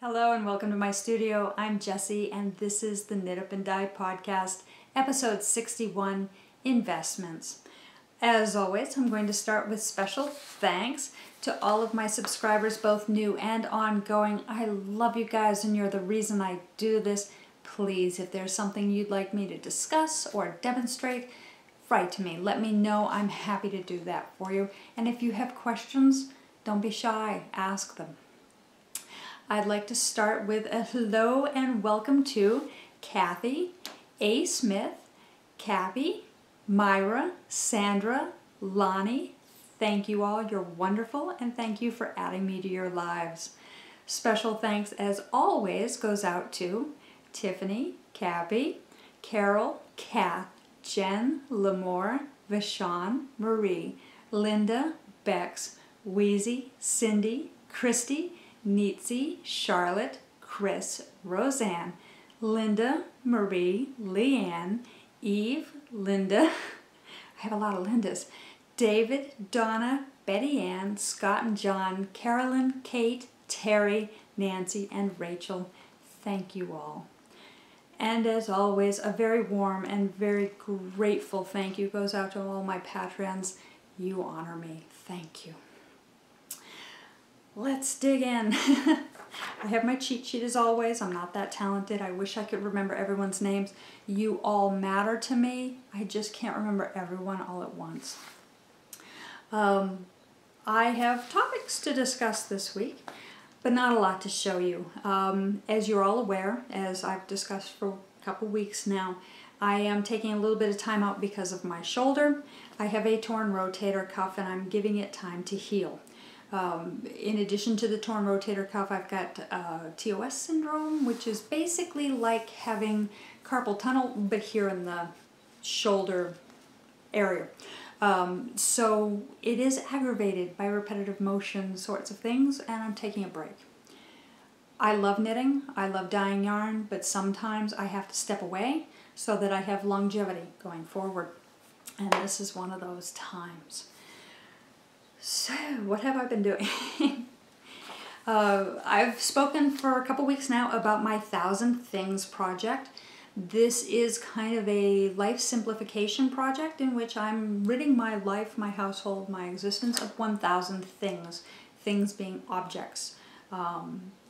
Hello and welcome to my studio. I'm Jessie and this is the Knit Up and Dye podcast, episode 61, Investments. As always, I'm going to start with special thanks to all of my subscribers, both new and ongoing. I love you guys and you're the reason I do this. Please, if there's something you'd like me to discuss or demonstrate, write to me. Let me know. I'm happy to do that for you. And if you have questions, don't be shy. Ask them. I'd like to start with a hello and welcome to Kathy, A. Smith, Cappy, Myra, Sandra, Lonnie. Thank you all. You're wonderful and thank you for adding me to your lives. Special thanks as always goes out to Tiffany, Cappy, Carol, Kath, Jen, Lamore, Vashon, Marie, Linda, Bex, Wheezy, Cindy, Christy, Neetsy, Charlotte, Chris, Roseanne, Linda, Marie, Leanne, Eve, Linda, I have a lot of Lindas, David, Donna, Betty Ann, Scott and John, Carolyn, Kate, Terry, Nancy, and Rachel. Thank you all. And as always, a very warm and very grateful thank you goes out to all my patrons. You honor me. Thank you. Let's dig in. I have my cheat sheet as always. I'm not that talented. I wish I could remember everyone's names. You all matter to me. I just can't remember everyone all at once. I have topics to discuss this week, but not a lot to show you. As you're all aware, as I've discussed for a couple weeks now, I am taking a little bit of time out because of my shoulder. I have a torn rotator cuff and I'm giving it time to heal. In addition to the torn rotator cuff, I've got TOS syndrome, which is basically like having carpal tunnel, but here in the shoulder area. So it is aggravated by repetitive motion sorts of things, and I'm taking a break. I love knitting, I love dyeing yarn, but sometimes I have to step away so that I have longevity going forward. And this is one of those times. So, what have I been doing? I've spoken for a couple weeks now about my 1,000 Things project. This is kind of a life simplification project in which I'm ridding my life, my household, my existence of 1,000 things. Things being objects,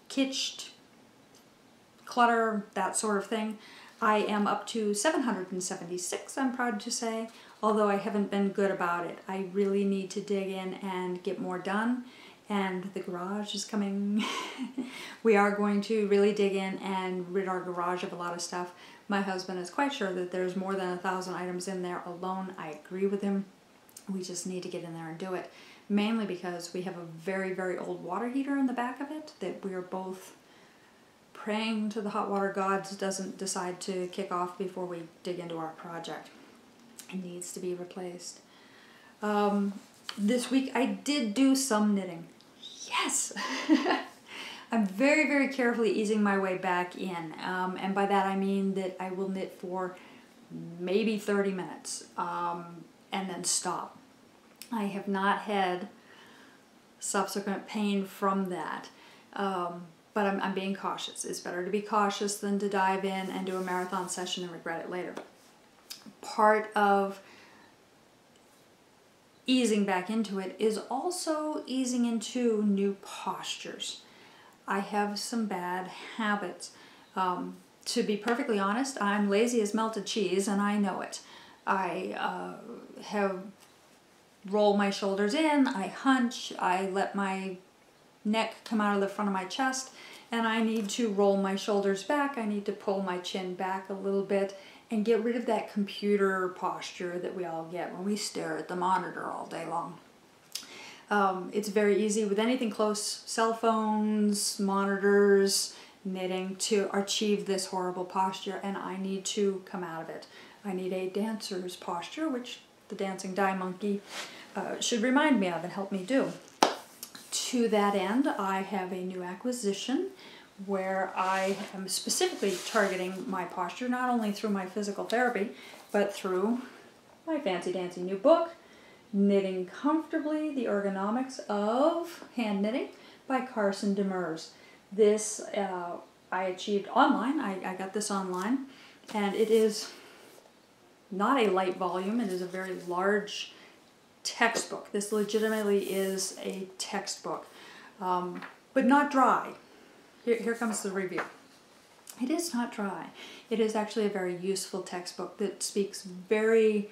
kitsch, clutter, that sort of thing. I am up to 776, I'm proud to say, although I haven't been good about it. I really need to dig in and get more done, and the garage is coming. We are going to really dig in and rid our garage of a lot of stuff. My husband is quite sure that there's more than 1,000 items in there alone. I agree with him. We just need to get in there and do it, mainly because we have a very, very old water heater in the back of it that we are both praying to the hot water gods doesn't decide to kick off before we dig into our project. It needs to be replaced. This week I did do some knitting. Yes! I'm very, very carefully easing my way back in. And by that I mean that I will knit for maybe 30 minutes and then stop. I have not had subsequent pain from that. But I'm being cautious. It's better to be cautious than to dive in and do a marathon session and regret it later. Part of easing back into it is also easing into new postures. I have some bad habits. To be perfectly honest, I'm lazy as melted cheese and I know it. I have rolled my shoulders in, I hunch, I let my neck come out of the front of my chest, and I need to roll my shoulders back. I need to pull my chin back a little bit and get rid of that computer posture that we all get when we stare at the monitor all day long. It's very easy with anything close, cell phones, monitors, knitting, to achieve this horrible posture, and I need to come out of it. I need a dancer's posture, which the dancing dye monkey should remind me of and help me do. To that end, I have a new acquisition where I am specifically targeting my posture, not only through my physical therapy, but through my fancy dancy new book, Knitting Comfortably, The Ergonomics of Handknitting by Carson Demers. This I achieved online. I got this online, and it is not a light volume. It is a very large textbook. This legitimately is a textbook, but not dry. Here comes the review. It is not dry. It is actually a very useful textbook that speaks very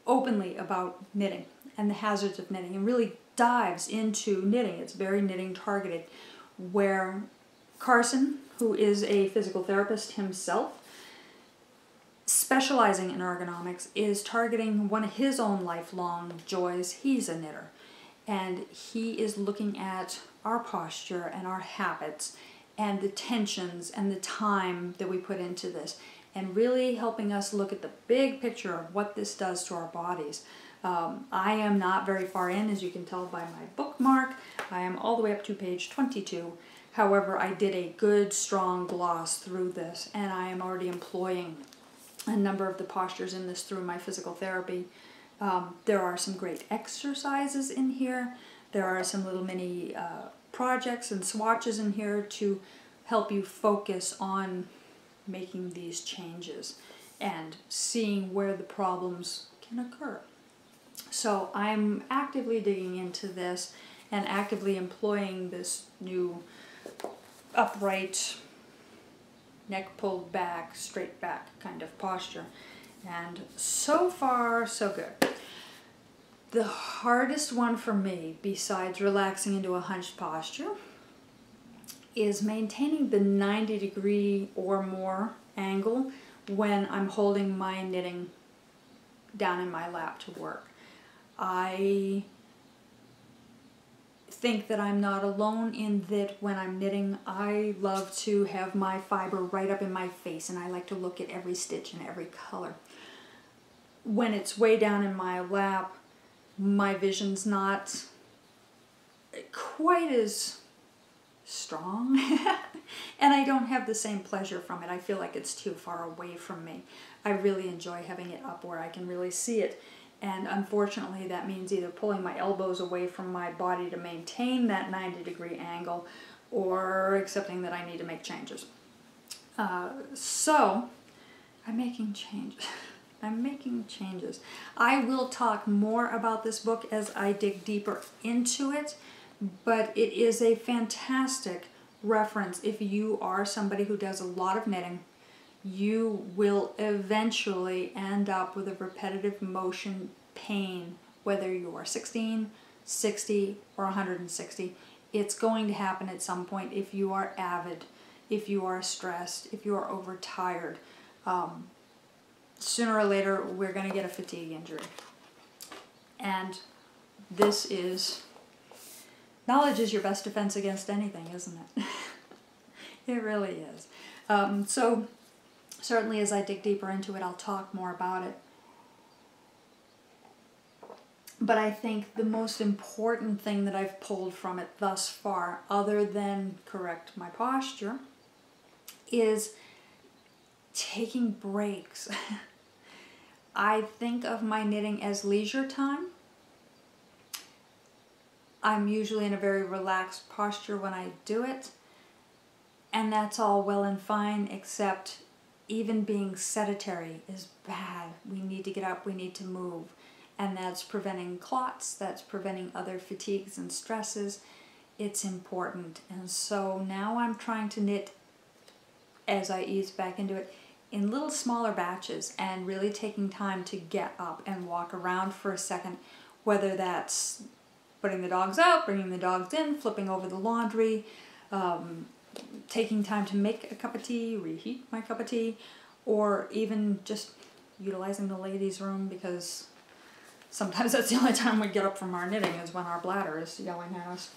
openly about knitting and the hazards of knitting, and really dives into knitting. It's very knitting targeted, where Carson, who is a physical therapist himself, specializing in ergonomics, is targeting one of his own lifelong joys. He's a knitter, and he is looking at our posture and our habits and the tensions and the time that we put into this, and really helping us look at the big picture of what this does to our bodies. I am not very far in, as you can tell by my bookmark. I am all the way up to page 22. However, I did a good, strong gloss through this, and I am already employing a number of the postures in this through my physical therapy. There are some great exercises in here. There are some little mini projects and swatches in here to help you focus on making these changes and seeing where the problems can occur. So I'm actively digging into this and actively employing this new upright, neck pulled back, straight back kind of posture. And so far, so good. The hardest one for me, besides relaxing into a hunched posture, is maintaining the 90-degree or more angle when I'm holding my knitting down in my lap to work. I think that I'm not alone in that when I'm knitting, I love to have my fiber right up in my face, and I like to look at every stitch and every color. When it's way down in my lap, my vision's not quite as strong and I don't have the same pleasure from it. I feel like it's too far away from me. I really enjoy having it up where I can really see it, and unfortunately that means either pulling my elbows away from my body to maintain that 90-degree angle, or accepting that I need to make changes. So I'm making changes. I'm making changes. I will talk more about this book as I dig deeper into it, but it is a fantastic reference. If you are somebody who does a lot of knitting, you will eventually end up with a repetitive motion pain, whether you are 16, 60, or 160. It's going to happen at some point if you are avid, if you are stressed, if you are overtired. Sooner or later, we're going to get a fatigue injury. And this is, knowledge is your best defense against anything, isn't it? It really is. So certainly as I dig deeper into it, I'll talk more about it. But I think the most important thing that I've pulled from it thus far, other than correct my posture, is taking breaks. I think of my knitting as leisure time. I'm usually in a very relaxed posture when I do it, and that's all well and fine, except even being sedentary is bad. We need to get up, we need to move, and that's preventing clots, that's preventing other fatigues and stresses. It's important. And so now I'm trying to knit, as I ease back into it, in little smaller batches, and really taking time to get up and walk around for a second, whether that's putting the dogs out, bringing the dogs in, flipping over the laundry, taking time to make a cup of tea, reheat my cup of tea, or even just utilizing the ladies' room, because sometimes that's the only time we get up from our knitting is when our bladder is yelling at us.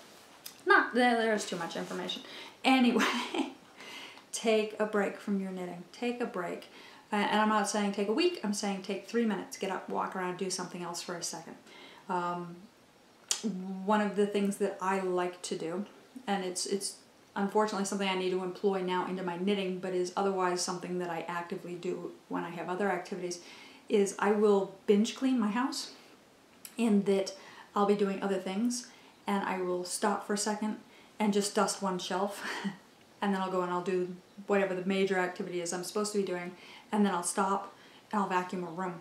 Not, there's too much information. Anyway, take a break from your knitting. Take a break. And I'm not saying take a week, I'm saying take 3 minutes. Get up, walk around, do something else for a second. One of the things that I like to do, and it's unfortunately something I need to employ now into my knitting, but is otherwise something that I actively do when I have other activities, is I will binge clean my house, in that I'll be doing other things and I will stop for a second and just dust one shelf. And then I'll go and I'll do whatever the major activity is I'm supposed to be doing. And then I'll stop and I'll vacuum a room.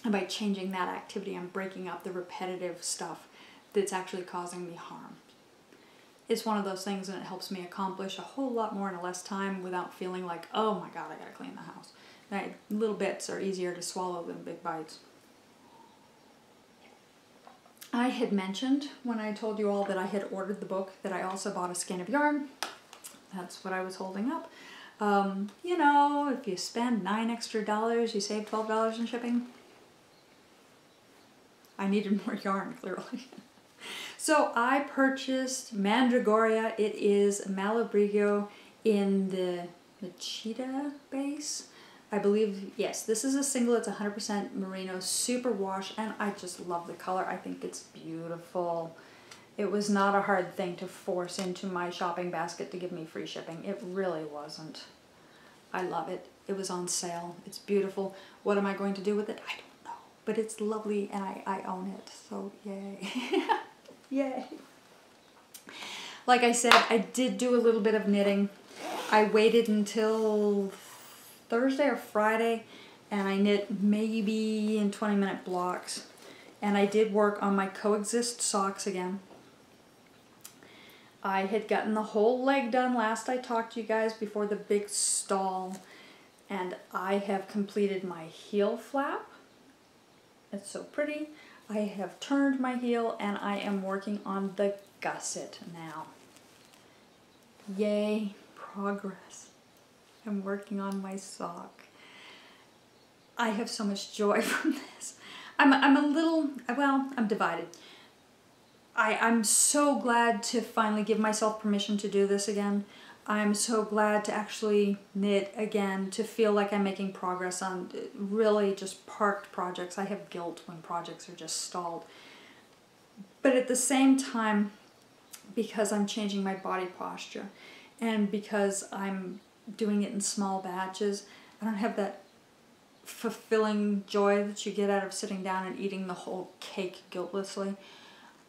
And by changing that activity, I'm breaking up the repetitive stuff that's actually causing me harm. It's one of those things, and it helps me accomplish a whole lot more in less time without feeling like, oh my God, I gotta clean the house. Little bits are easier to swallow than big bites. I had mentioned when I told you all that I had ordered the book that I also bought a skein of yarn. That's what I was holding up. You know, if you spend $9 extra, you save $12 in shipping. I needed more yarn, clearly. So I purchased Mandragoria. It is Malabrigo in the cheetah base. I believe, yes, this is a single. It's 100% merino superwash, and I just love the color. I think it's beautiful. It was not a hard thing to force into my shopping basket to give me free shipping. It really wasn't. I love it. It was on sale. It's beautiful. What am I going to do with it? I don't know. But it's lovely, and I own it. So yay. Yay. Like I said, I did do a little bit of knitting. I waited until Thursday or Friday, and I knit maybe in 20-minute blocks. And I did work on my Coexist socks again. I had gotten the whole leg done last I talked to you guys before the big stall, and I have completed my heel flap. It's so pretty. I have turned my heel, and I am working on the gusset now. Yay, progress. I'm working on my sock. I have so much joy from this. I'm a little, well, I'm divided. I'm so glad to finally give myself permission to do this again. I'm so glad to actually knit again, to feel like I'm making progress on really just parked projects. I have guilt when projects are just stalled. But at the same time, because I'm changing my body posture and because I'm doing it in small batches, I don't have that fulfilling joy that you get out of sitting down and eating the whole cake guiltlessly.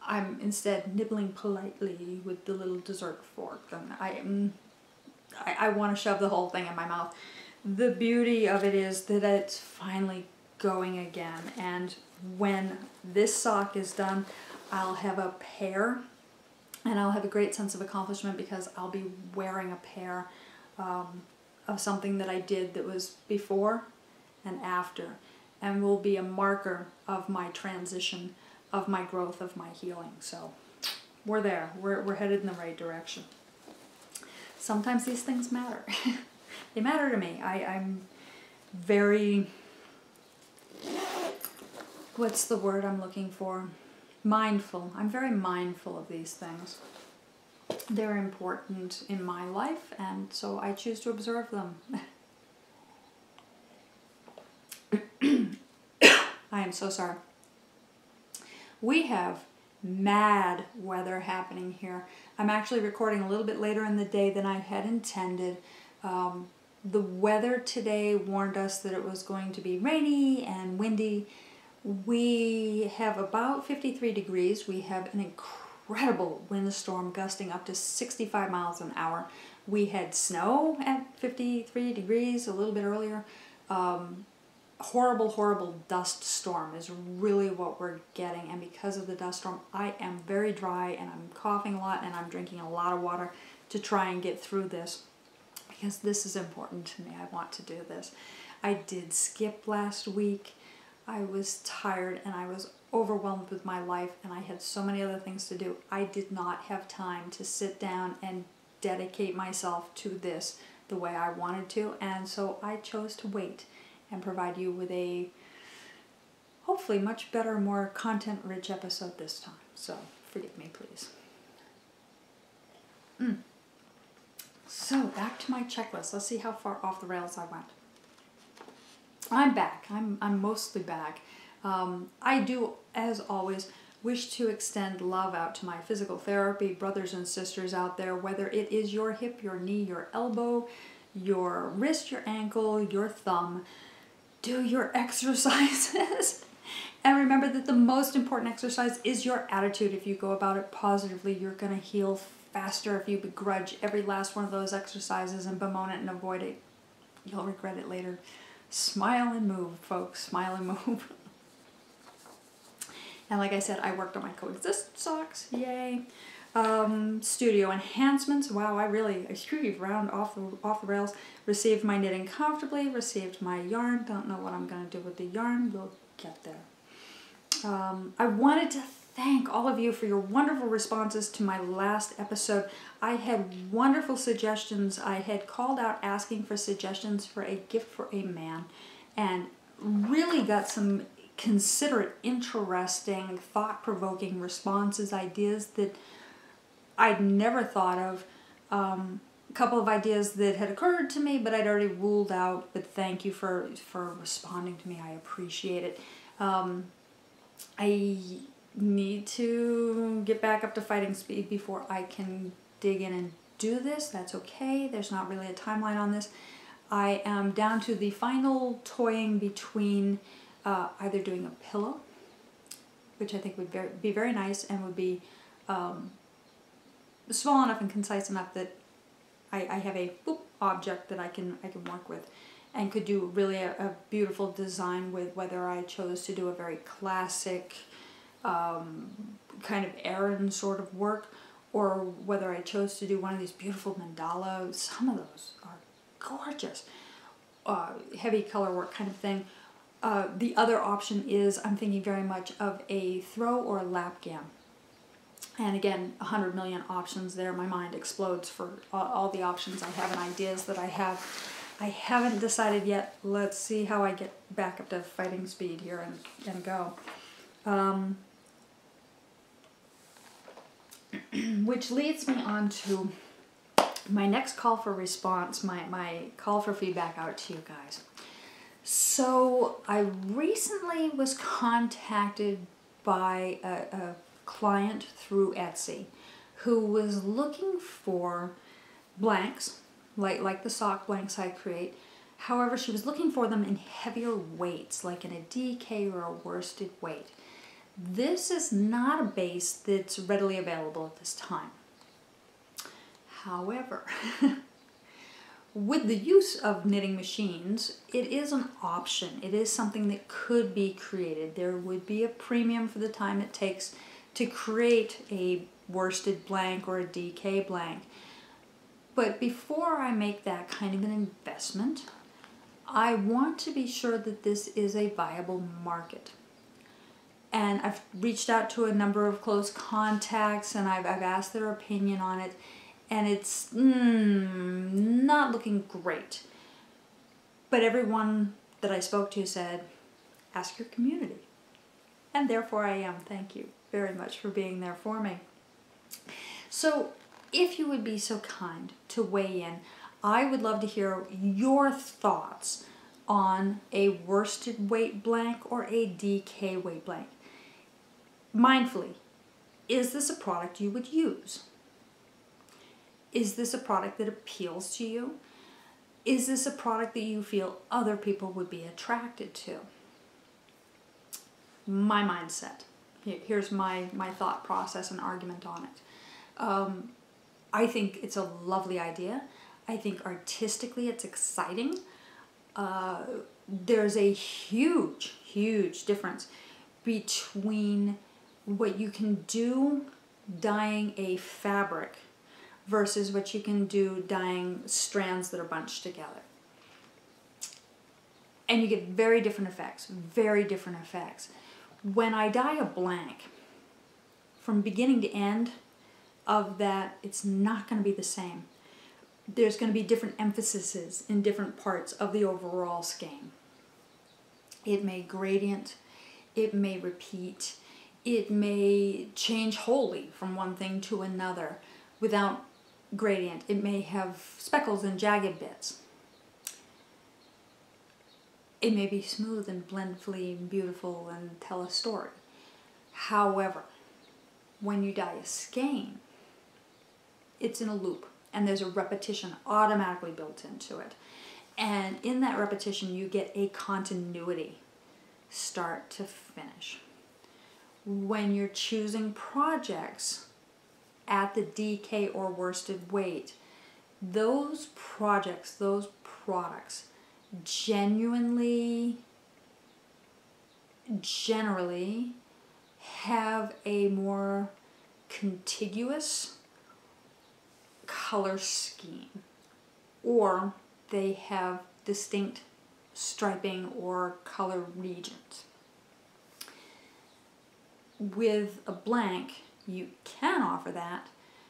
I'm instead nibbling politely with the little dessert fork, and I want to shove the whole thing in my mouth. The beauty of it is that it's finally going again, and when this sock is done, I'll have a pair, and I'll have a great sense of accomplishment because I'll be wearing a pair of something that I did that was before and after, and will be a marker of my transition, of my growth, of my healing. So we're there. We're headed in the right direction. Sometimes these things matter. They matter to me. I'm very, what's the word I'm looking for? Mindful. I'm very mindful of these things. They're important in my life, and so I choose to observe them. I am so sorry. We have mad weather happening here. I'm actually recording a little bit later in the day than I had intended. The weather today warned us that it was going to be rainy and windy. We have about 53 degrees. We have an incredible windstorm gusting up to 65 miles an hour. We had snow at 53 degrees a little bit earlier. Horrible, horrible dust storm is really what we're getting, and because of the dust storm, I am very dry and I'm coughing a lot and I'm drinking a lot of water to try and get through this, because this is important to me. I want to do this. I did skip last week. I was tired and I was overwhelmed with my life, and I had so many other things to do. I did not have time to sit down and dedicate myself to this the way I wanted to, and so I chose to wait and provide you with a hopefully much better, more content-rich episode this time. So forgive me, please. So back to my checklist. Let's see how far off the rails I went. I'm back. I'm mostly back. I do, as always, wish to extend love out to my physical therapy brothers and sisters out there, whether it is your hip, your knee, your elbow, your wrist, your ankle, your thumb. Do your exercises And remember that the most important exercise is your attitude. If you go about it positively, you're going to heal faster. If you begrudge every last one of those exercises and bemoan it and avoid it, you'll regret it later. Smile and move, folks. Smile and move. And like I said, I worked on my coexist socks. Yay. Studio enhancements. Wow, I screwed around off the rails. Received my knitting comfortably. Received my yarn. Don't know what I'm going to do with the yarn. We'll get there. I wanted to thank all of you for your wonderful responses to my last episode. I had wonderful suggestions. I had called out asking for suggestions for a gift for a man, and really got some considerate, interesting, thought-provoking responses, ideas that I'd never thought of. A couple of ideas that had occurred to me, but I'd already ruled out. But thank you for responding to me. I appreciate it. I need to get back up to fighting speed before I can dig in and do this. That's okay. There's not really a timeline on this. I am down to the final toying between either doing a pillow, which I think would be very nice and would be small enough and concise enough that I have a object that I can work with, and could do really a beautiful design with, whether I chose to do a very classic kind of errand sort of work, or whether I chose to do one of these beautiful mandalas. Some of those are gorgeous. Heavy color work kind of thing. The other option is I'm thinking very much of a throw or a lap gown. And again, 100 million options there. My mind explodes for all the options I have and ideas that I have. I haven't decided yet. Let's see how I get back up to fighting speed here and go. Which leads me on to my next call for response, my call for feedback out to you guys. So I recently was contacted by a client through Etsy who was looking for blanks, like the sock blanks I create. However, she was looking for them in heavier weights, like in a DK or a worsted weight. This is not a base that's readily available at this time. However, with the use of knitting machines, it is an option. It is something that could be created. There would be a premium for the time it takes to create a worsted blank or a DK blank. But before I make that kind of an investment, I want to be sure that this is a viable market. And I've reached out to a number of close contacts, and I've asked their opinion on it, and it's not looking great. But everyone that I spoke to said, ask your community. And therefore I am. Thank you very much for being there for me. So if you would be so kind to weigh in, I would love to hear your thoughts on a worsted weight blank or a DK weight blank. Mindfully, is this a product you would use? Is this a product that appeals to you? Is this a product that you feel other people would be attracted to? My mindset. Here's my thought process and argument on it. I think it's a lovely idea. I think artistically it's exciting. There's a huge, huge difference between what you can do dyeing a fabric versus what you can do dyeing strands that are bunched together. And you get very different effects, very different effects. When I dye a blank, from beginning to end of that, it's not going to be the same. There's going to be different emphases in different parts of the overall skein. It may gradient, it may repeat, it may change wholly from one thing to another without gradient. It may have speckles and jagged bits. It may be smooth and blendfully beautiful and tell a story. However, when you dye a skein, it's in a loop and there's a repetition automatically built into it. And in that repetition, you get a continuity. start to finish. When you're choosing projects at the DK or worsted weight, those projects, those products generally have a more contiguous color scheme, or they have distinct striping or color regions. With a blank, you can offer that,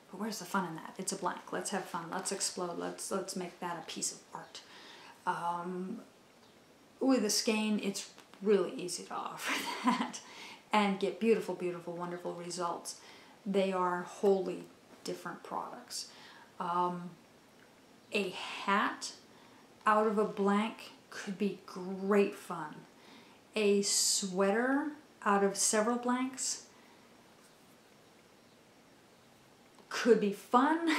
but where's the fun in that? It's a blank. Let's have fun. Let's explode. Let's make that a piece of art. With a skein, it's really easy to offer that and get beautiful, beautiful, wonderful results. They are wholly different products. A hat out of a blank could be great fun. A sweater out of several blanks could be fun,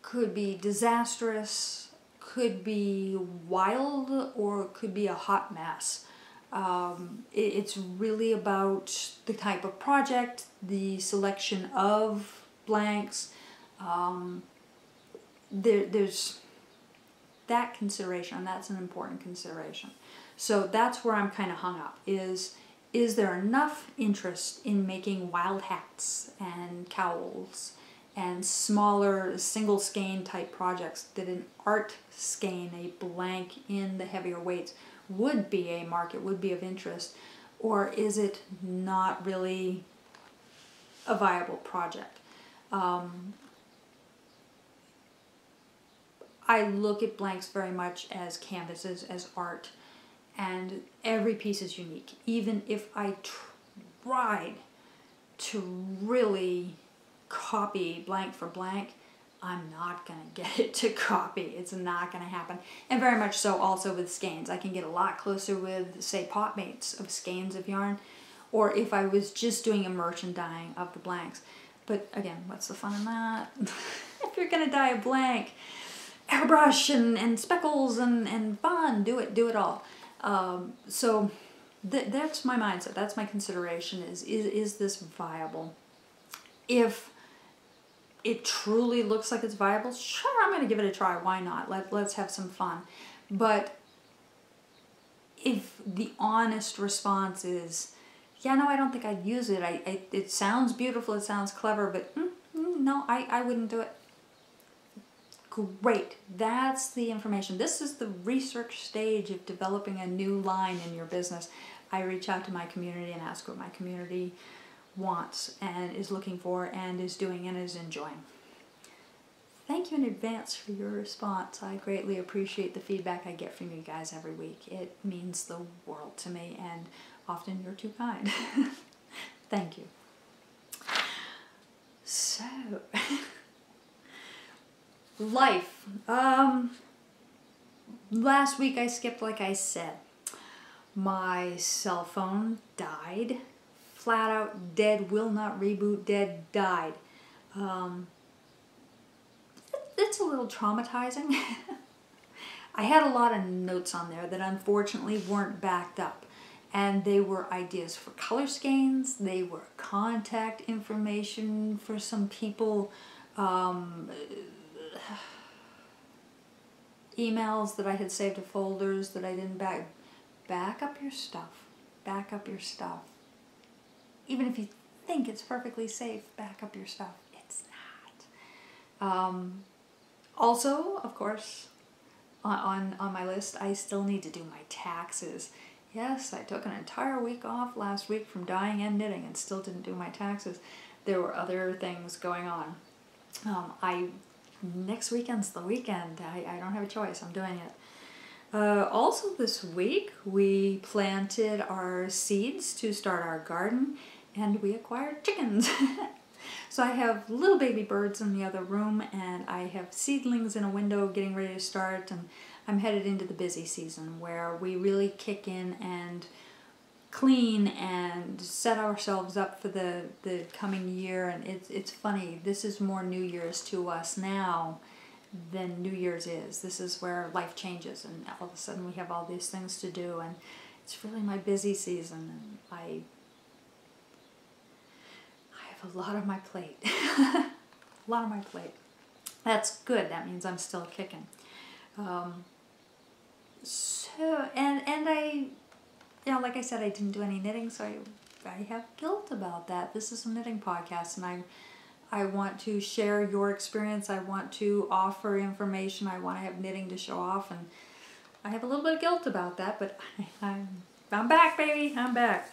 could be disastrous, could be wild, or could be a hot mess. It's really about the type of project, the selection of blanks. There's that consideration, and that's an important consideration. So that's where I'm kind of hung up, is there enough interest in making wild hats and cowls and smaller single skein type projects that an art skein, a blank in the heavier weights, would be a market, would be of interest, or is it not really a viable project? I look at blanks very much as canvases, as art, and every piece is unique. Even if I tried to really copy blank for blank, I'm not going to get it to copy. It's not going to happen. And very much so also with skeins. I can get a lot closer with, say, pot mates of skeins of yarn, or if I was just doing immersion dyeing of the blanks. But again, what's the fun in that? If you're going to dye a blank, airbrush and speckles and fun, do it all. So that's my mindset. That's my consideration, is this viable? If it truly looks like it's viable, sure, I'm going to give it a try. Why not? Let's have some fun. But if the honest response is, yeah, no, I don't think I'd use it. It sounds beautiful, it sounds clever, but no, I wouldn't do it. Great. That's the information. This is the research stage of developing a new line in your business. I reach out to my community and ask what my community wants and is looking for and is doing and is enjoying. Thank you in advance for your response. I greatly appreciate the feedback I get from you guys every week. It means the world to me, and often you're too kind. Thank you. So, life. Last week I skipped, like I said. My cell phone died. Flat out dead, will not reboot, dead, died. It's a little traumatizing. I had a lot of notes on there that unfortunately weren't backed up. And they were ideas for color skeins, they were contact information for some people, emails that I had saved to folders that I didn't back up your stuff. Back up your stuff. Even if you think it's perfectly safe, back up your stuff. It's not. Also, of course, on my list, I still need to do my taxes. Yes, I took an entire week off last week from dyeing and knitting and still didn't do my taxes. There were other things going on. Next weekend's the weekend. I don't have a choice. I'm doing it. Also this week, we planted our seeds to start our garden, and we acquired chickens. So I have little baby birds in the other room, and I have seedlings in a window getting ready to start, and I'm headed into the busy season where we really kick in and clean and set ourselves up for the coming year. And it's funny, this is more New Year's to us now than New Year's is. This is where life changes, and all of a sudden we have all these things to do, and it's really my busy season, and I have a lot on my plate. A lot on my plate. That's good. That means I'm still kicking. And I, like I said, I didn't do any knitting, so I have guilt about that. This is a knitting podcast, and I want to share your experience. I want to offer information. I want to have knitting to show off, and I have a little bit of guilt about that, but I'm back, baby. I'm back.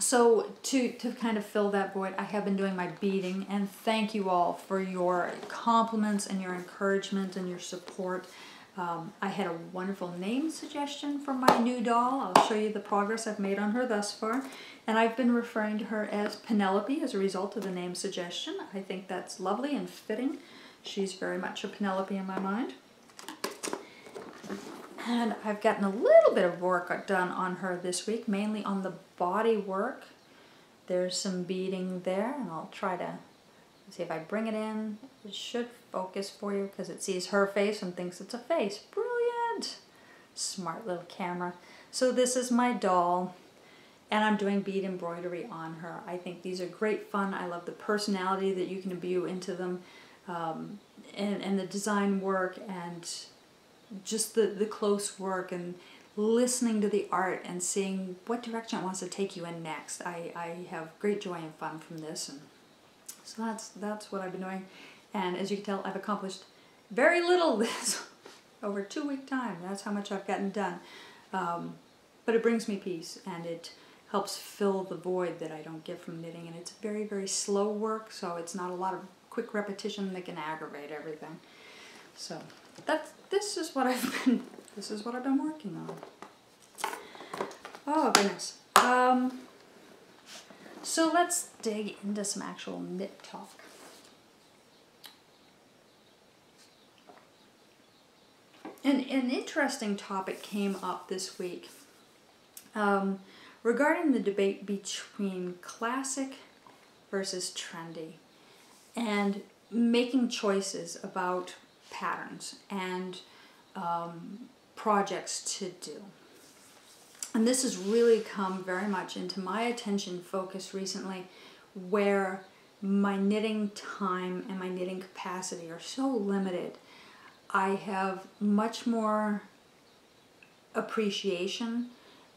So to kind of fill that void, I have been doing my beading, and thank you all for your compliments and your encouragement and your support. I had a wonderful name suggestion for my new doll. I'll show you the progress I've made on her thus far. And I've been referring to her as Penelope as a result of the name suggestion. I think that's lovely and fitting. She's very much a Penelope in my mind. And I've gotten a little bit of work done on her this week, mainly on the body work. There's some beading there, and I'll try to see if I bring it in. It should focus for you because it sees her face and thinks it's a face. Brilliant! Smart little camera. So this is my doll, and I'm doing bead embroidery on her. I think these are great fun. I love the personality that you can imbue into them, and the design work, and just the close work, and listening to the art and seeing what direction it wants to take you in next. I have great joy and fun from this, and so that's what I've been doing. And as you can tell, I've accomplished very little this over 2-week time. That's how much I've gotten done. But it brings me peace, and it helps fill the void that I don't get from knitting. And it's very, very slow work, so it's not a lot of quick repetition that can aggravate everything. So this is what I've been working on. Oh goodness. So let's dig into some actual knit talk. An interesting topic came up this week regarding the debate between classic versus trendy, and making choices about patterns and projects to do. And this has really come very much into my attention focus recently, where my knitting time and my knitting capacity are so limited. I have much more appreciation,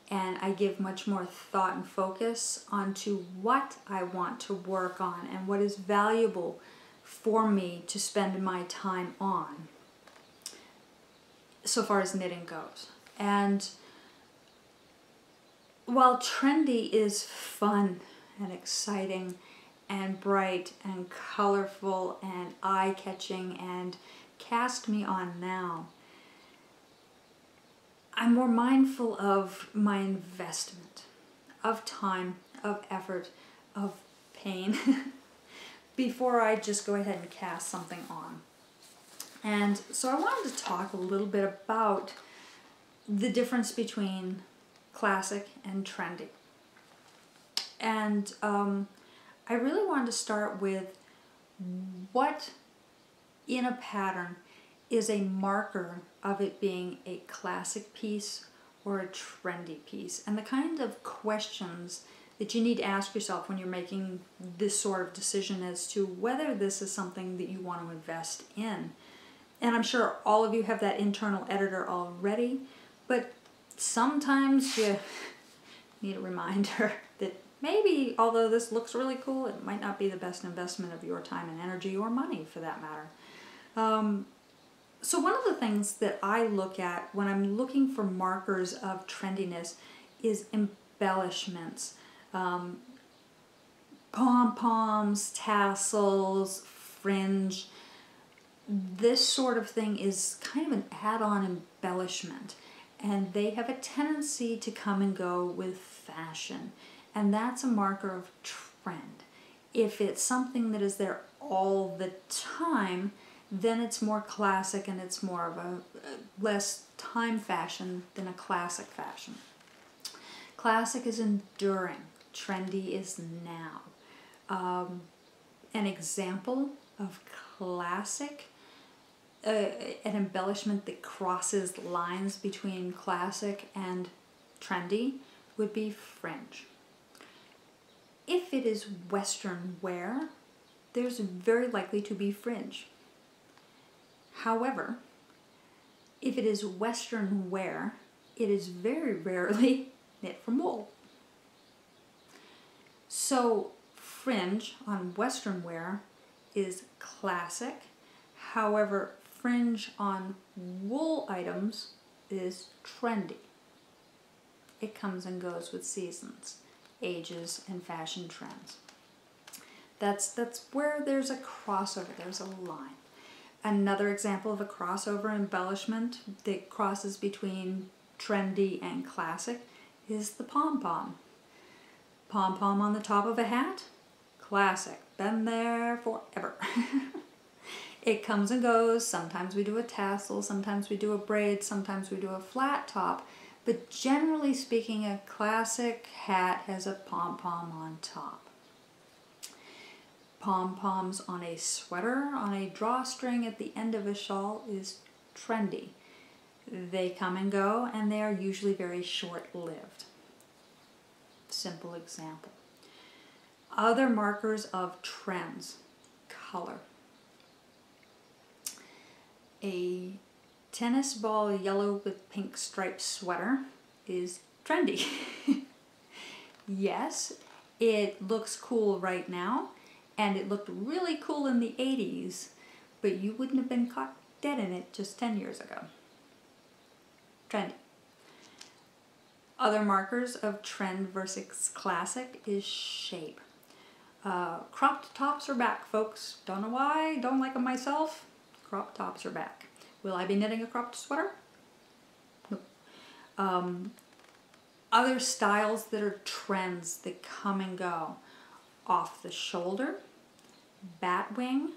and I give much more thought and focus onto what I want to work on and what is valuable for me to spend my time on, so far as knitting goes. And while trendy is fun and exciting and bright and colorful and eye-catching and cast me on now, I'm more mindful of my investment of time, of effort, of pain before I just go ahead and cast something on. And so I wanted to talk a little bit about the difference between classic and trendy. And I really wanted to start with what in a pattern is a marker of it being a classic piece or a trendy piece, and the kind of questions that you need to ask yourself when you're making this sort of decision as to whether this is something that you want to invest in. And I'm sure all of you have that internal editor already, but sometimes you need a reminder that maybe, although this looks really cool, it might not be the best investment of your time and energy, or money for that matter. So one of the things that I look at when I'm looking for markers of trendiness is embellishments. Pom-poms, tassels, fringe. This sort of thing is kind of an add-on embellishment, and they have a tendency to come and go with fashion, and that's a marker of trend. If it's something that is there all the time, then it's more classic, and it's more of a less time fashion than a classic fashion. Classic is enduring. Trendy is now. An example of classic, an embellishment that crosses lines between classic and trendy would be fringe. If it is Western wear, there's very likely to be fringe. However, if it is Western wear, it is very rarely knit from wool. So fringe on Western wear is classic. However, fringe on wool items is trendy. It comes and goes with seasons, ages, and fashion trends. That's where there's a crossover, there's a line. Another example of a crossover embellishment that crosses between trendy and classic is the pom-pom. Pom-pom on the top of a hat, classic, been there forever. It comes and goes. Sometimes we do a tassel, sometimes we do a braid, sometimes we do a flat top. But generally speaking, a classic hat has a pom-pom on top. Pom-poms on a sweater, on a drawstring at the end of a shawl is trendy. They come and go, and they are usually very short-lived. Simple example. Other markers of trends. Color. A tennis ball yellow with pink striped sweater is trendy. Yes, it looks cool right now, and it looked really cool in the 80s, but you wouldn't have been caught dead in it just 10 years ago. Trendy. Other markers of trend versus classic is shape. Cropped tops are back, folks. Don't know why, don't like them myself. Cropped tops are back. Will I be knitting a cropped sweater? No. Other styles that are trends that come and go. Off the shoulder, bat wing,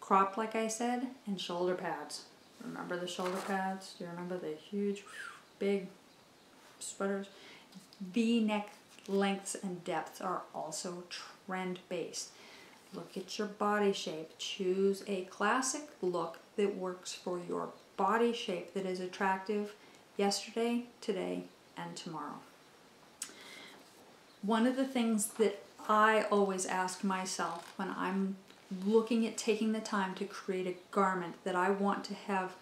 cropped like I said, and shoulder pads. Remember the shoulder pads? Do you remember the huge, big sweaters? V-neck lengths and depths are also trend-based. Look at your body shape. Choose a classic look that works for your body shape that is attractive yesterday, today, and tomorrow. One of the things that I always ask myself when I'm looking at taking the time to create a garment that I want to have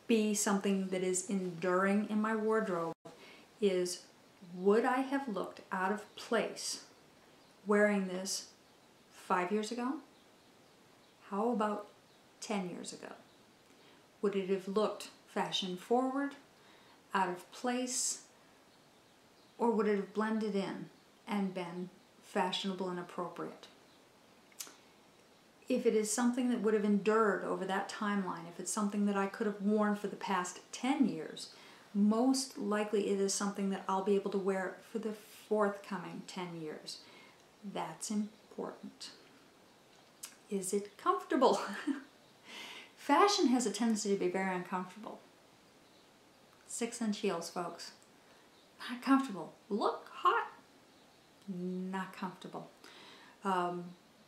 be something that is enduring in my wardrobe is, would I have looked out of place wearing this 5 years ago? How about 10 years ago? Would it have looked fashion forward, out of place, or would it have blended in and been fashionable and appropriate? If it is something that would have endured over that timeline, if it's something that I could have worn for the past 10 years, most likely it is something that I'll be able to wear for the forthcoming 10 years. That's important. Is it comfortable? Fashion has a tendency to be very uncomfortable. 6-inch heels, folks. Not comfortable. Look hot. Not comfortable.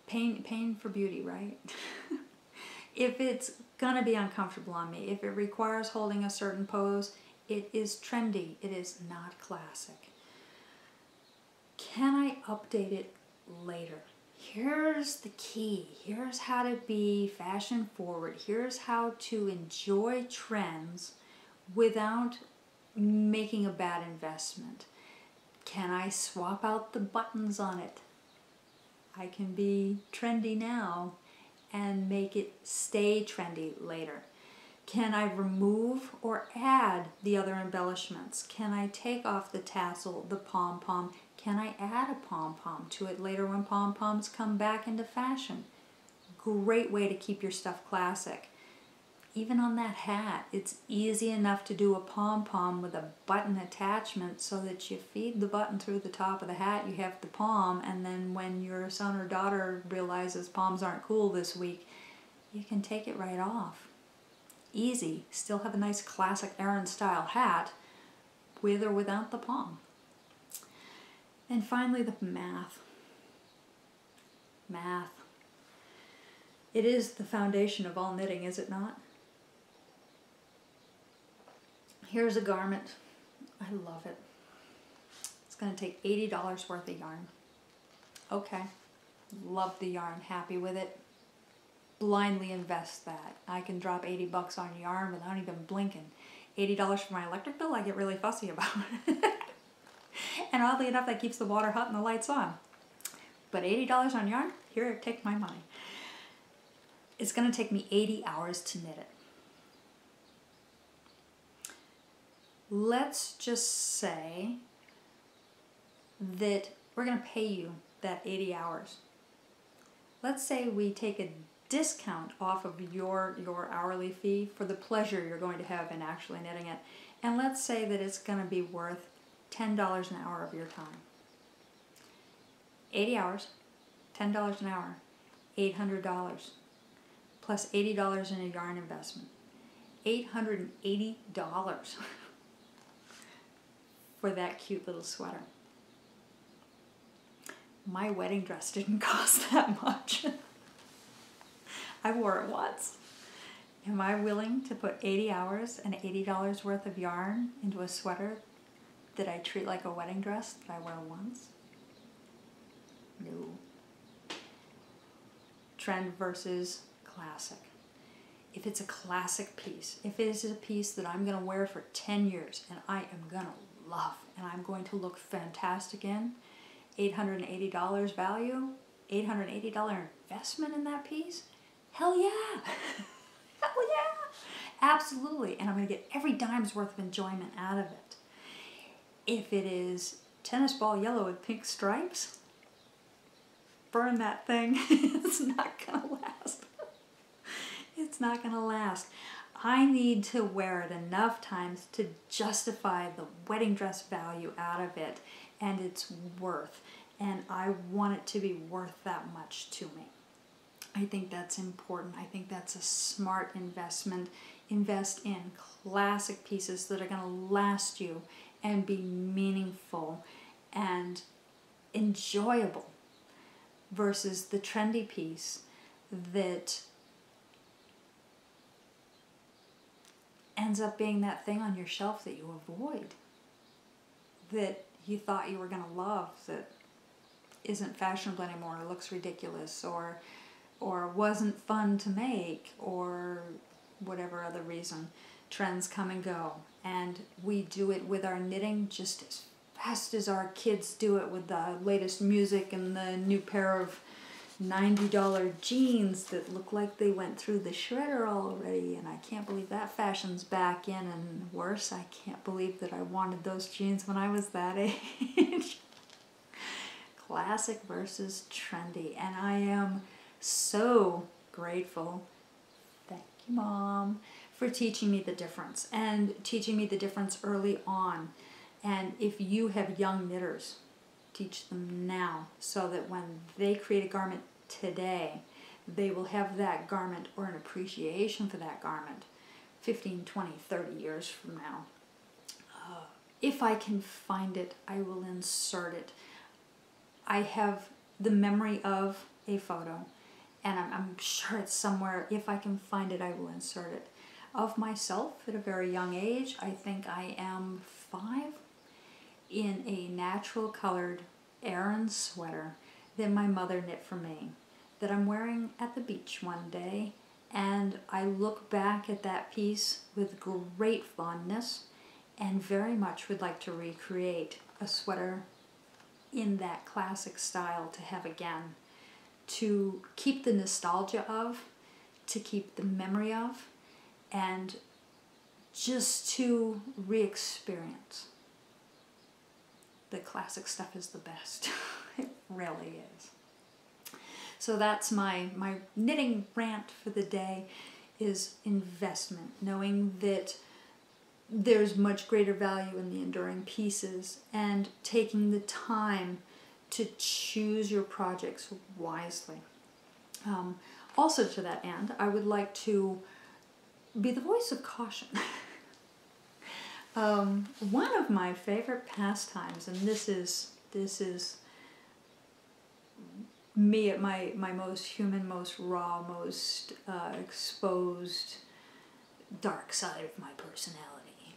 Pain for beauty, right? If it's gonna be uncomfortable on me, if it requires holding a certain pose, it is trendy. It is not classic. Can I update it later? Here's the key. Here's how to be fashion forward. Here's how to enjoy trends without making a bad investment. Can I swap out the buttons on it? I can be trendy now and make it stay trendy later. Can I remove or add the other embellishments? Can I take off the tassel, the pom-pom? Can I add a pom-pom to it later when pom-poms come back into fashion? Great way to keep your stuff classic. Even on that hat, it's easy enough to do a pom-pom with a button attachment so that you feed the button through the top of the hat, you have the pom, and then when your son or daughter realizes poms aren't cool this week, you can take it right off. Easy. Still have a nice classic Aran style hat with or without the pom. And finally, the math. Math. It is the foundation of all knitting, is it not? Here's a garment. I love it. It's going to take $80 worth of yarn. Okay, love the yarn, happy with it. Blindly invest that. I can drop 80 bucks on yarn without even blinking. $80 for my electric bill, I get really fussy about. And oddly enough, that keeps the water hot and the lights on. But $80 on yarn, here, take my money. It's going to take me 80 hours to knit it. Let's just say that we're going to pay you that 80 hours. Let's say we take a discount off of your hourly fee for the pleasure you're going to have in actually knitting it. And let's say that it's going to be worth $10 an hour of your time. 80 hours, $10 an hour, $800, plus $80 in a yarn investment. $880 for that cute little sweater. My wedding dress didn't cost that much. I wore it once. Am I willing to put 80 hours and $80 worth of yarn into a sweater that I treat like a wedding dress that I wear once? No. Trend versus classic. If it's a classic piece, if it is a piece that I'm going to wear for 10 years and I am going to love and I'm going to look fantastic in, $880 value, $880 investment in that piece, hell yeah. Hell yeah. Absolutely. And I'm going to get every dime's worth of enjoyment out of it. If it is tennis ball yellow with pink stripes, burn that thing. It's not going to last. It's not going to last. I need to wear it enough times to justify the wedding dress value out of it and its worth. And I want it to be worth that much to me. I think that's important. I think that's a smart investment. Invest in classic pieces that are going to last you and be meaningful and enjoyable versus the trendy piece that ends up being that thing on your shelf that you avoid, that you thought you were going to love, that isn't fashionable anymore, or looks ridiculous, or wasn't fun to make, or whatever other reason. Trends come and go, and we do it with our knitting just as fast as our kids do it with the latest music and the new pair of $90 jeans that look like they went through the shredder already, and I can't believe that fashion's back in, and worse, I can't believe that I wanted those jeans when I was that age. Classic versus trendy, and I am so grateful, thank you Mom, for teaching me the difference, and teaching me the difference early on. And if you have young knitters, teach them now so that when they create a garment today, they will have that garment or an appreciation for that garment 15, 20, 30 years from now. If I can find it, I will insert it. I have the memory of a photo, and I'm sure it's somewhere. If I can find it, I will insert it. Of myself at a very young age, I think I am 5, in a natural colored Aran sweater that my mother knit for me, that I'm wearing at the beach one day, and I look back at that piece with great fondness and very much would like to recreate a sweater in that classic style to have again, to keep the nostalgia of, to keep the memory of, and just to re-experience. The classic stuff is the best. It really is. So that's my knitting rant for the day, is investment. Knowing that there's much greater value in the enduring pieces, and taking the time to choose your projects wisely. Also to that end, I would like to be the voice of caution. One of my favorite pastimes, and this is me at my most human, most raw, most exposed dark side of my personality,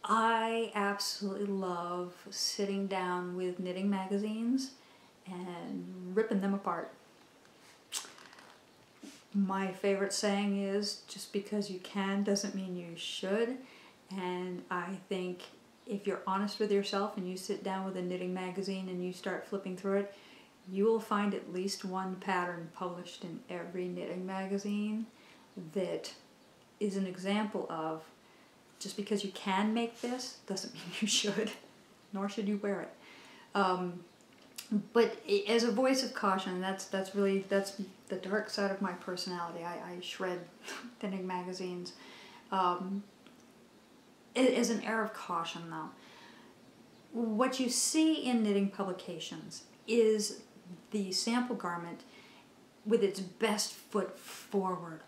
I absolutely love sitting down with knitting magazines and ripping them apart. My favorite saying is, just because you can doesn't mean you should. And I think if you're honest with yourself and you sit down with a knitting magazine and you start flipping through it, you will find at least one pattern published in every knitting magazine that is an example of, just because you can make this doesn't mean you should, nor should you wear it. But as a voice of caution, that's the dark side of my personality. I shred knitting magazines. As an air of caution, though, what you see in knitting publications is the sample garment with its best foot forward,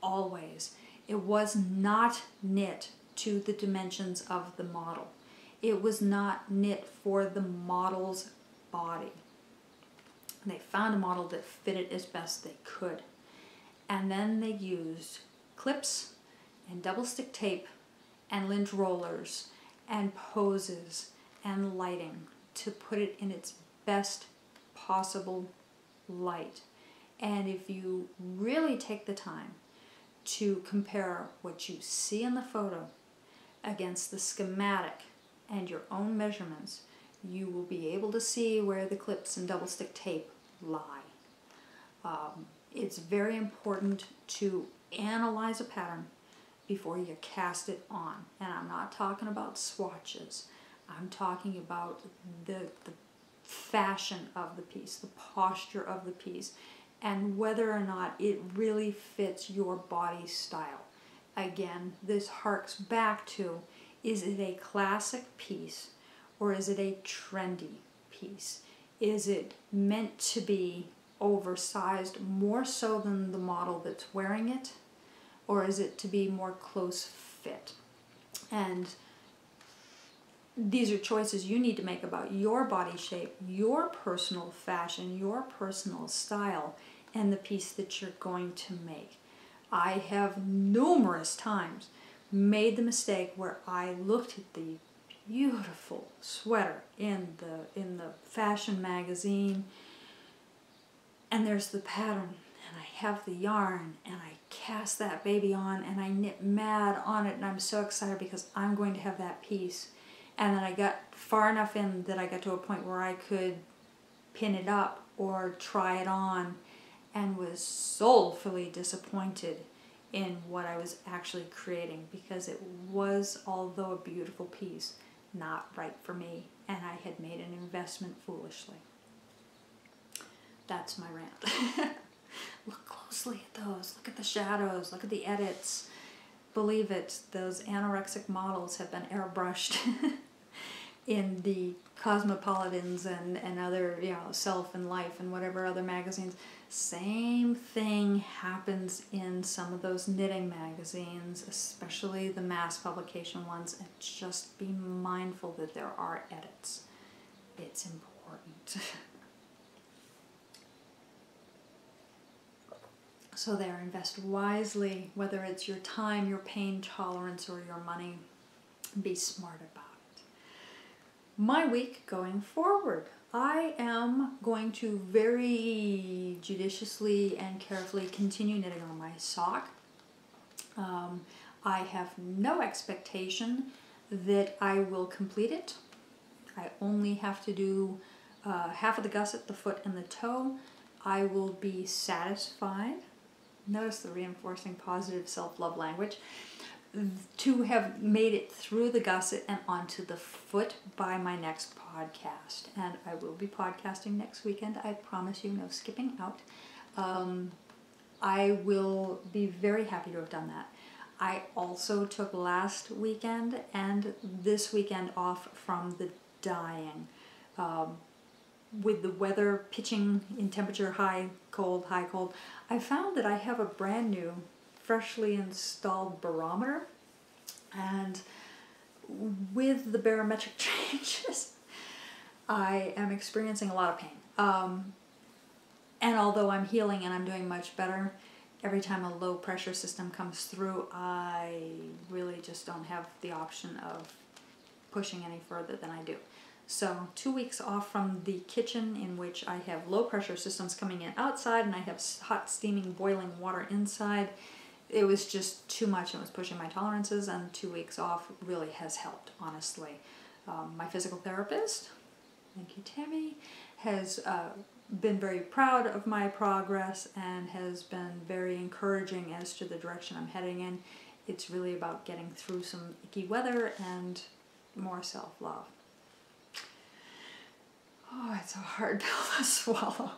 always. It was not knit to the dimensions of the model. It was not knit for the model's body. They found a model that fitted as best they could. And then they used clips and double stick tape and lint rollers and poses and lighting to put it in its best possible light. And if you really take the time to compare what you see in the photo against the schematic and your own measurements, you will be able to see where the clips and double stick tape lie. It's very important to analyze a pattern before you cast it on. And I'm not talking about swatches. I'm talking about the fashion of the piece, the posture of the piece, and whether or not it really fits your body style. Again, this harks back to, is it a classic piece or is it a trendy piece? Is it meant to be oversized more so than the model that's wearing it, or is it to be more close fit? And these are choices you need to make about your body shape, your personal fashion, your personal style, and the piece that you're going to make. I have numerous times made the mistake where I looked at the beautiful sweater in the fashion magazine, and there's the pattern, and I have the yarn, and I cast that baby on, and I knit mad on it, and I'm so excited because I'm going to have that piece. And then I got far enough in that I got to a point where I could pin it up or try it on, and was soulfully disappointed in what I was actually creating, because it was, although a beautiful piece, not right for me, and I had made an investment foolishly. That's my rant. Look closely at those. Look at the shadows. Look at the edits. Believe it, those anorexic models have been airbrushed in the Cosmopolitans and other, Self and Life and whatever other magazines. Same thing happens in some of those knitting magazines, especially the mass publication ones, and just be mindful that there are edits. It's important. So there, invest wisely, whether it's your time, your pain tolerance, or your money. Be smart about it. My week going forward, I am going to very judiciously and carefully continue knitting on my sock. I have no expectation that I will complete it. I only have to do half of the gusset, the foot, and the toe. I will be satisfied. Notice the reinforcing positive self-love language. To have made it through the gusset and onto the foot by my next podcast. And I will be podcasting next weekend. I promise you, no skipping out. I will be very happy to have done that. I also took last weekend and this weekend off from the dyeing. With the weather pitching in temperature, high, cold, I found that I have a brand new, freshly installed barometer, and with the barometric changes, I am experiencing a lot of pain. And although I'm healing and I'm doing much better, every time a low pressure system comes through, I really just don't have the option of pushing any further than I do. So 2 weeks off from the kitchen, in which I have low pressure systems coming in outside and I have hot steaming boiling water inside. It was just too much. It was pushing my tolerances, and 2 weeks off really has helped, honestly. My physical therapist, thank you Tammy, has been very proud of my progress and has been very encouraging as to the direction I'm heading in. It's really about getting through some icky weather and more self-love. Oh, it's a hard pill to swallow.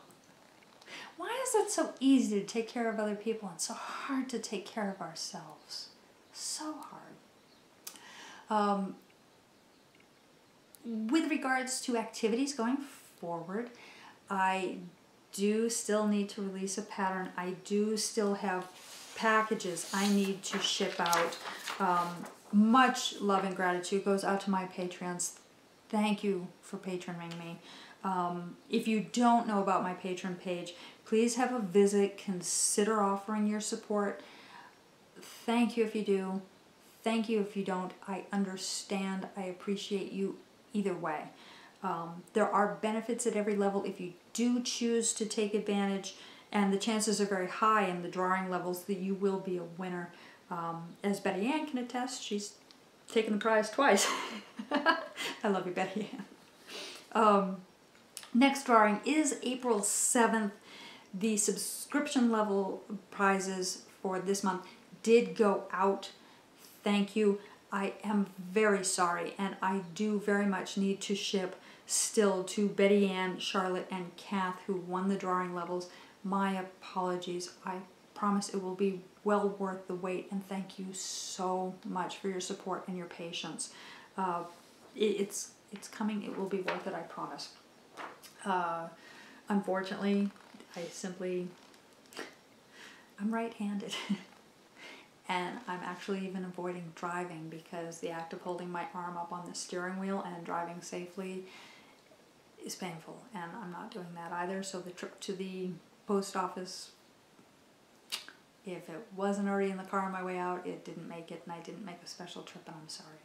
Why is it so easy to take care of other people and so hard to take care of ourselves? So hard. With regards to activities going forward, I do still need to release a pattern. I do still have packages I need to ship out. Much love and gratitude goes out to my Patreons. Thank you for patroning me. If you don't know about my Patreon page, please have a visit. Consider offering your support. Thank you if you do. Thank you if you don't. I understand. I appreciate you either way. There are benefits at every level if you do choose to take advantage, and the chances are very high in the drawing levels that you will be a winner. As Betty Ann can attest, she's taken the prize twice. I love you, Betty Ann. Next drawing is April 7th. The subscription level prizes for this month did go out. Thank you. I am very sorry, and I do very much need to ship still to Betty Ann, Charlotte, and Kath, who won the drawing levels. My apologies. I promise it will be well worth the wait, and thank you so much for your support and your patience. It's coming. It will be worth it, I promise. Unfortunately, I'm right-handed. And I'm actually even avoiding driving because the act of holding my arm up on the steering wheel and driving safely is painful, and I'm not doing that either. So the trip to the post office, if it wasn't already in the car on my way out, it didn't make it, and I didn't make a special trip, and I'm sorry.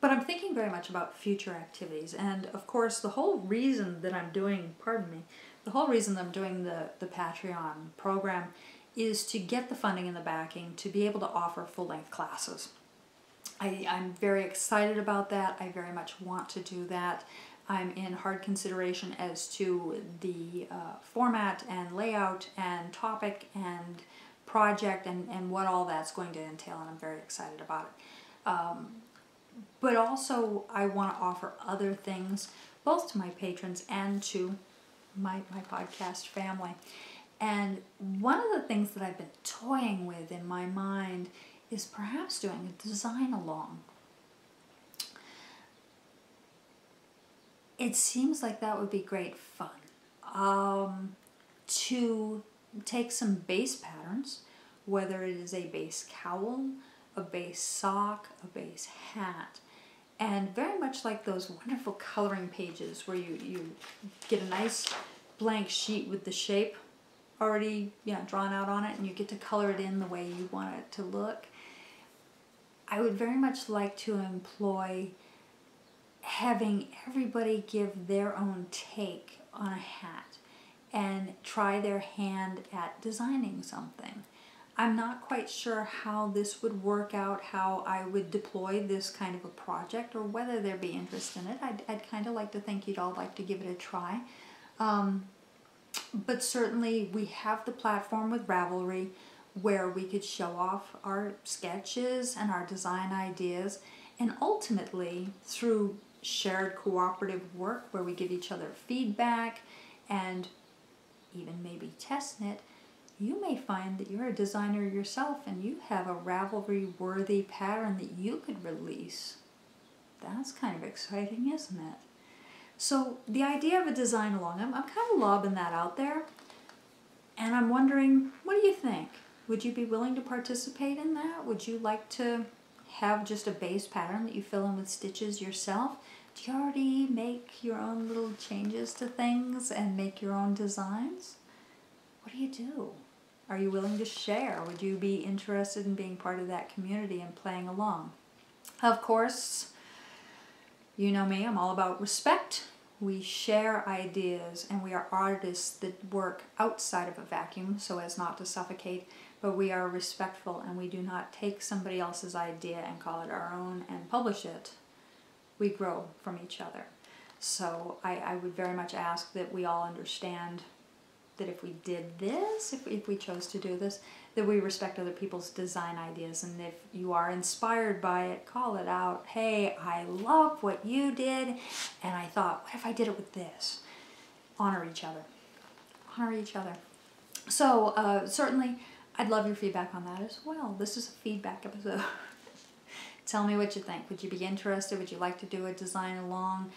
But I'm thinking very much about future activities, and of course the whole reason that I'm doing, the whole reason that I'm doing the Patreon program is to get the funding and the backing to be able to offer full-length classes. I'm very excited about that. I very much want to do that. I'm in hard consideration as to the format and layout and topic and project and what all that's going to entail, and I'm very excited about it. But also I want to offer other things both to my patrons and to my podcast family. And one of the things that I've been toying with in my mind is perhaps doing a design along. It seems like that would be great fun. To take some base patterns, whether it is a base cowl, a base sock, a base hat, and very much like those wonderful coloring pages where you get a nice blank sheet with the shape already drawn out on it, and you get to color it in the way you want it to look. I would very much like to employ having everybody give their own take on a hat and try their hand at designing something. I'm not quite sure how this would work out, how I would deploy this kind of a project, or whether there'd be interest in it. I'd kind of like to think you'd all like to give it a try. But certainly we have the platform with Ravelry where we could show off our sketches and our design ideas, and ultimately through shared cooperative work where we give each other feedback and even maybe test knit, you may find that you're a designer yourself and you have a Ravelry worthy pattern that you could release. That's kind of exciting, isn't it? So the idea of a design along, I'm kind of lobbing that out there, and I'm wondering, what do you think? Would you be willing to participate in that? Would you like to have just a base pattern that you fill in with stitches yourself? Do you already make your own little changes to things and make your own designs? What do you do? Are you willing to share? Would you be interested in being part of that community and playing along? Of course, you know me, I'm all about respect. We share ideas, and we are artists that work outside of a vacuum so as not to suffocate, but we are respectful, and we do not take somebody else's idea and call it our own and publish it. We grow from each other. So I would very much ask that we all understand that if we did this, if we chose to do this, that we respect other people's design ideas, and if you are inspired by it, call it out. Hey, I love what you did, and I thought, what if I did it with this? Honor each other. Honor each other. So certainly, I'd love your feedback on that as well. This is a feedback episode. Tell me what you think. Would you be interested? Would you like to do a design along?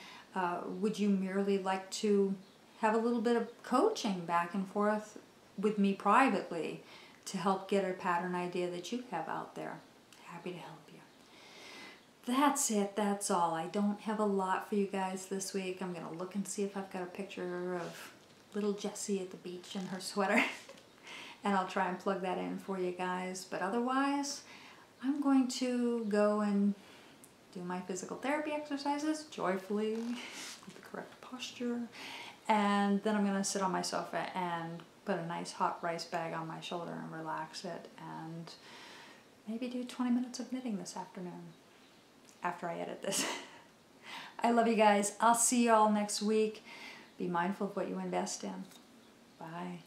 Would you merely like to have a little bit of coaching back and forth with me privately to help get a pattern idea that you have out there? Happy to help you. That's it. That's all. I don't have a lot for you guys this week. I'm going to look and see if I've got a picture of little Jessie at the beach in her sweater. And I'll try and plug that in for you guys. But otherwise, I'm going to go and do my physical therapy exercises joyfully with the correct posture. And then I'm going to sit on my sofa and put a nice hot rice bag on my shoulder and relax it, and maybe do 20 minutes of knitting this afternoon after I edit this. I love you guys. I'll see you all next week. Be mindful of what you invest in. Bye.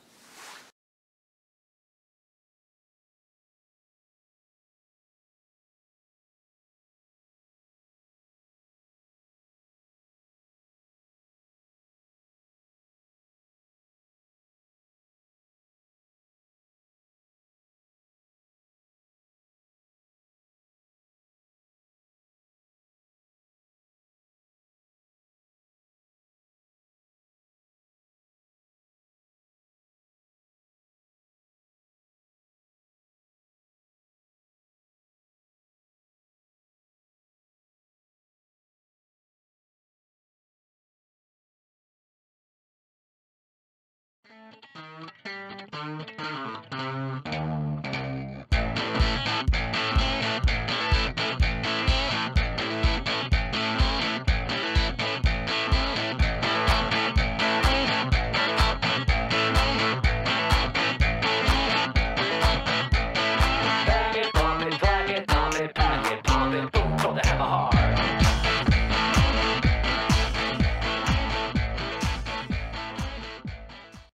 Bang it, drop it, drag it, pump it, pump it, boom, till they have a heart.